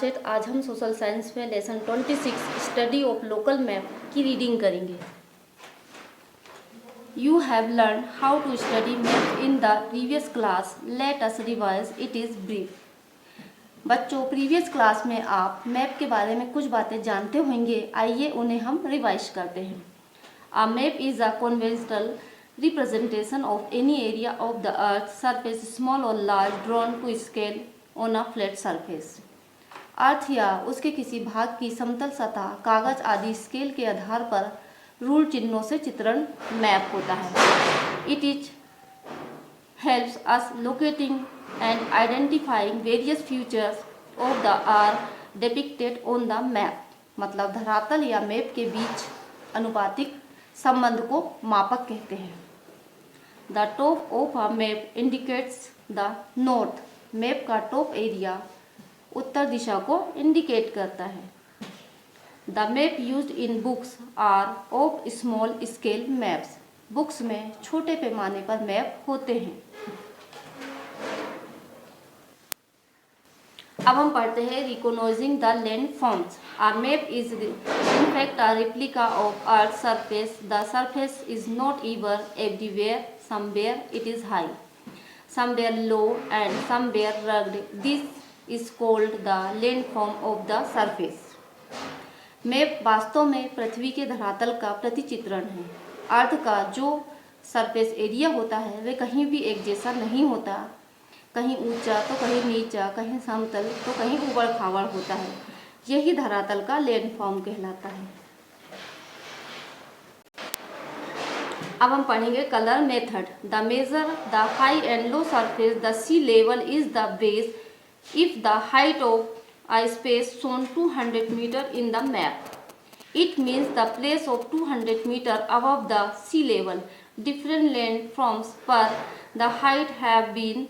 Classmate, आज हम social science में lesson 26 study of local map की रीडिंग करेंगे। You have learn how to study map in the previous class, let us revise it is brief. बच्चों, previous class में आप map के बारे में कुछ बातें जानते होंगे, आइए उन्हें हम रिवाइज करते हैं। A map is a conventional representation of any area of the earth surface, small or large, drawn to scale on a flat surface. अर्थ या उसके किसी भाग की समतल सतह, कागज आदि स्केल के आधार पर रूल चिन्हों से चित्रण मैप होता है। It is helps us locating and identifying various features of the earth depicted on the map. मतलब धरातल या मैप के बीच अनुपातिक संबंध को मापक कहते हैं। The top of a map indicates the north. Map का टॉप एरिया उत्तर दिशा को इंडिकेट करता है। The map used in books are of small scale maps. Books में छोटे पैमाने पर मैप होते हैं। अब हम पढ़ते हैं recognising the land forms. A map is in fact a replica of Earth's surface. The surface is not even everywhere. Somewhere it is high, somewhere low, and somewhere rugged. This is called the landform of the surface. Map वास्तव में पृथ्वी के धरातल का प्रतिचित्रण है। अर्थ का जो surface area होता है वह कहीं भी एक जैसा नहीं होता, कहीं ऊंचा तो कहीं नीचा, कहीं समतल तो कहीं ऊबड़ खाबड़ होता है। यही धरातल का लैंडफॉर्म कहलाता है। अब हम पढ़ेंगे colour method. The major the high and low surface, the sea level is the base if the height of a space shown 200 meter in the map. It means the place of 200 meter above the sea level. Different landforms per the height have been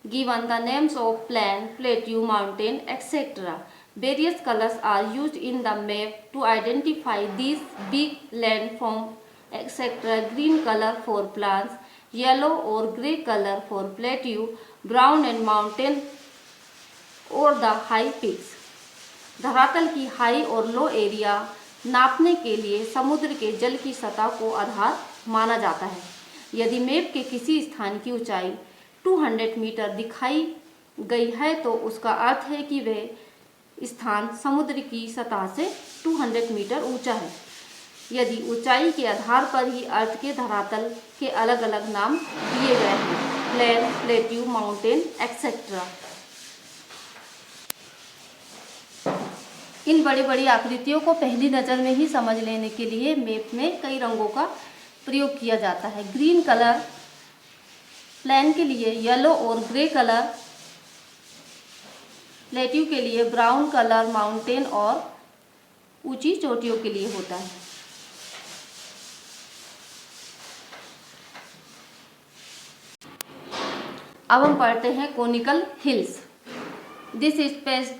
given the names of plain, plateau, mountain, etc. Various colors are used in the map to identify these big landforms, etc. Green color for plains, yellow or grey color for plateau, brown and mountain और the high pics. धरातल की high और लो area नापने के लिए समुद्र के जल की सतह को आधार माना जाता है। यदि मैप के किसी स्थान की ऊंचाई 200 मीटर दिखाई गई है तो उसका अर्थ है कि वह स्थान समुद्र की सतह से 200 मीटर ऊंचा है। यदि ऊंचाई के आधार पर ही अर्थ के धरातल के अलग अलग नाम दिए गए हैं, प्लेन, प्लेट्यू, माउंटेन, एक्सेट्रा। इन बड़ी बड़ी आकृतियों को पहली नज़र में ही समझ लेने के लिए मैप में कई रंगों का प्रयोग किया जाता है। ग्रीन कलर प्लेन के लिए, येलो और ग्रे कलर प्लेट्यू के लिए, ब्राउन कलर माउंटेन और ऊंची चोटियों के लिए होता है। अब हम पढ़ते हैं conical hills. This is spaced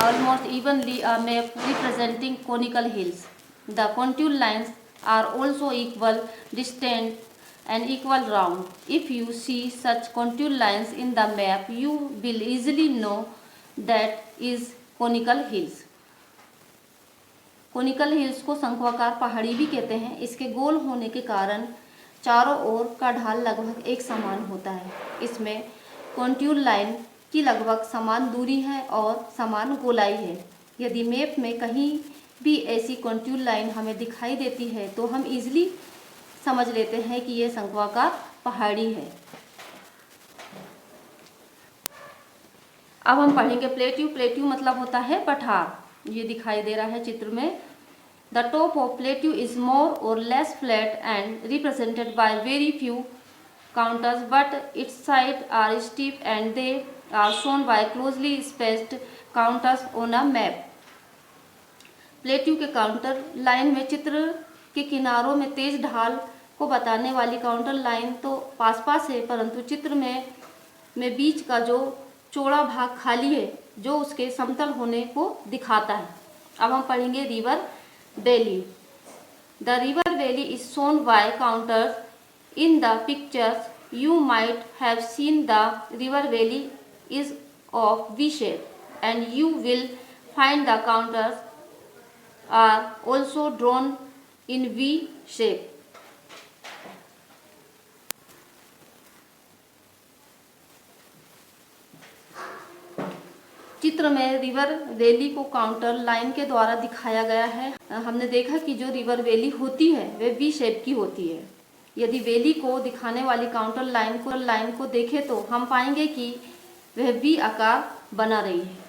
almost evenly a map representing conical hills. The contour lines are also equal distant and equal round. If you see such contour lines in the map, you will easily know that is conical hills. Conical hills को शंक्वाकार पहाड़ी भी कहते हैं। इसके गोल होने के कारण चारों ओर का ढाल लगभग एक समान होता है। इसमें कॉन्टूर लाइन की लगभग समान दूरी है और समान गोलाई है। यदि मैप में कहीं भी ऐसी कॉन्टूर लाइन हमें दिखाई देती है तो हम इजीली समझ लेते हैं कि यह शंक्वाकार पहाड़ी है। अब हम पढ़ेंगे प्लेट्यू। प्लेट्यू मतलब होता है पठार। ये दिखाई दे रहा है चित्र में। The top of plateau is more or less flat and represented by very few counters, but its sides are steep and they are shown by closely spaced counters on a map. Plateau के counter line में चित्र के किनारों में तेज ढाल को बताने वाली काउंटर लाइन तो पास पास है, परंतु चित्र में बीच का जो चौड़ा भाग खाली है जो उसके समतल होने को दिखाता है। अब हम पढ़ेंगे river valley. The river valley is shown by counters in the pictures. You might have seen the river valley is of V shape and you will Find the counters are also drawn in V shape. चित्र में river valley को counter line के द्वारा दिखाया गया है। हमने देखा कि जो रिवर वैली होती है वह वी शेप की होती है। यदि वैली को दिखाने वाली काउंटर लाइन को देखें तो हम पाएंगे कि वह वी आकार बना रही है।